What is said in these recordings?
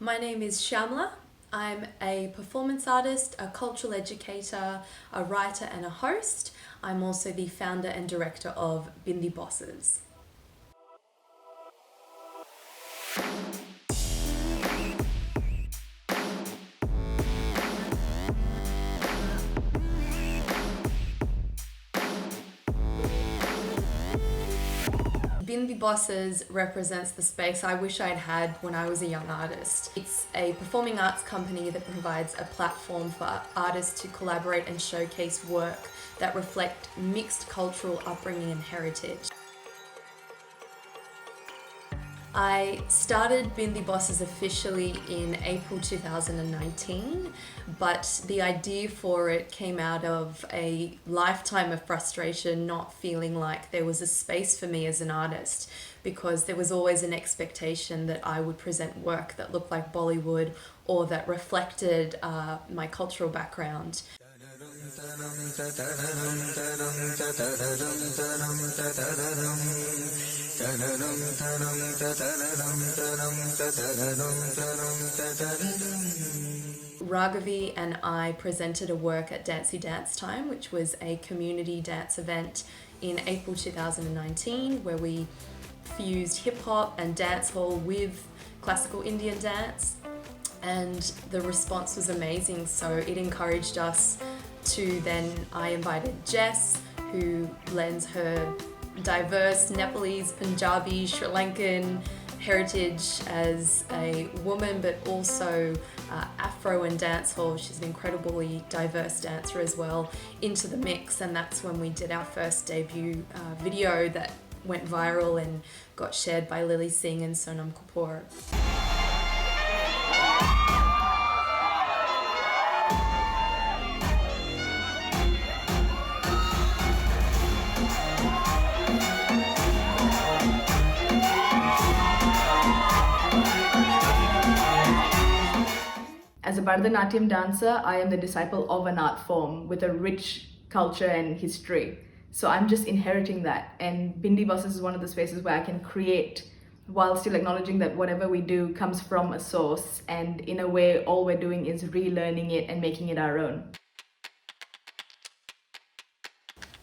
My name is Shamla. I'm a performance artist, a cultural educator, a writer and a host. I'm also the founder and director of Bindi Bosses. Bindi Bosses represents the space I wish I'd had when I was a young artist. It's a performing arts company that provides a platform for artists to collaborate and showcase work that reflect mixed cultural upbringing and heritage. I started Bindi Bosses officially in April 2019, but the idea for it came out of a lifetime of frustration, not feeling like there was a space for me as an artist, because there was always an expectation that I would present work that looked like Bollywood or that reflected my cultural background. Raghavi and I presented a work at Dancey Dance Time, which was a community dance event in April 2019, where we fused hip-hop and dancehall with classical Indian dance, and the response was amazing. So it encouraged us to I invited Jess, who lends her diverse Nepalese, Punjabi, Sri Lankan heritage as a woman, but also Afro and dancehall. She's an incredibly diverse dancer as well, into the mix, and that's when we did our first debut video that went viral and got shared by Lily Singh and Sonam Kapoor. As a Bharatanatyam dancer, I am the disciple of an art form with a rich culture and history. So I'm just inheriting that. And Bindi Bosses is one of the spaces where I can create while still acknowledging that whatever we do comes from a source. And in a way, all we're doing is relearning it and making it our own.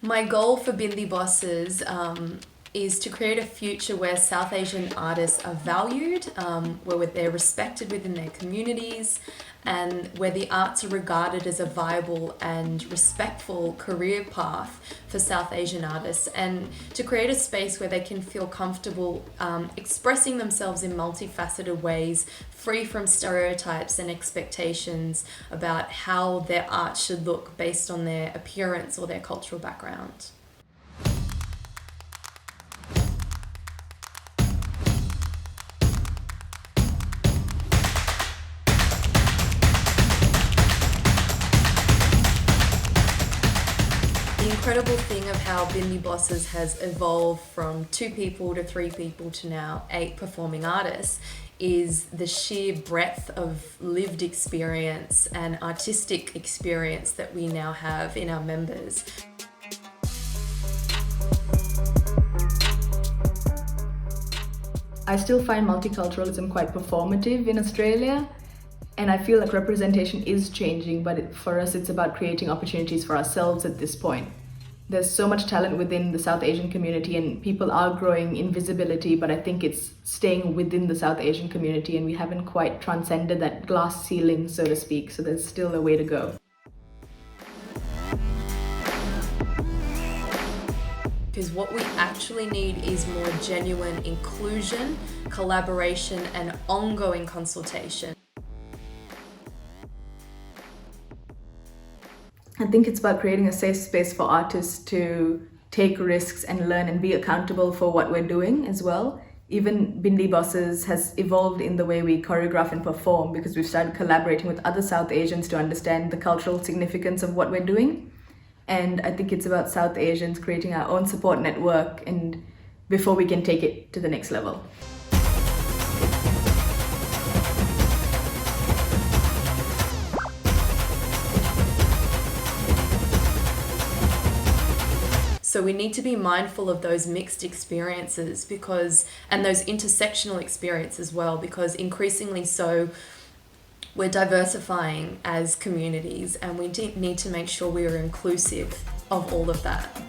My goal for Bindi Bosses is to create a future where South Asian artists are valued, where they're respected within their communities, and where the arts are regarded as a viable and respectful career path for South Asian artists, and to create a space where they can feel comfortable expressing themselves in multifaceted ways, free from stereotypes and expectations about how their art should look based on their appearance or their cultural background. The incredible thing of how Bindi Bosses has evolved from 2 people to 3 people to now 8 performing artists is the sheer breadth of lived experience and artistic experience that we now have in our members. I still find multiculturalism quite performative in Australia. And I feel like representation is changing, but for us it's about creating opportunities for ourselves at this point. There's so much talent within the South Asian community and people are growing in visibility, but I think it's staying within the South Asian community and we haven't quite transcended that glass ceiling, so to speak, so there's still a way to go. Because what we actually need is more genuine inclusion, collaboration, and ongoing consultation. I think it's about creating a safe space for artists to take risks and learn and be accountable for what we're doing as well. Even Bindi Bosses has evolved in the way we choreograph and perform because we've started collaborating with other South Asians to understand the cultural significance of what we're doing. And I think it's about South Asians creating our own support network and before we can take it to the next level. So So we need to be mindful of those mixed experiences and those intersectional experiences as well, because increasingly so we're diversifying as communities, and we need to make sure we are inclusive of all of that.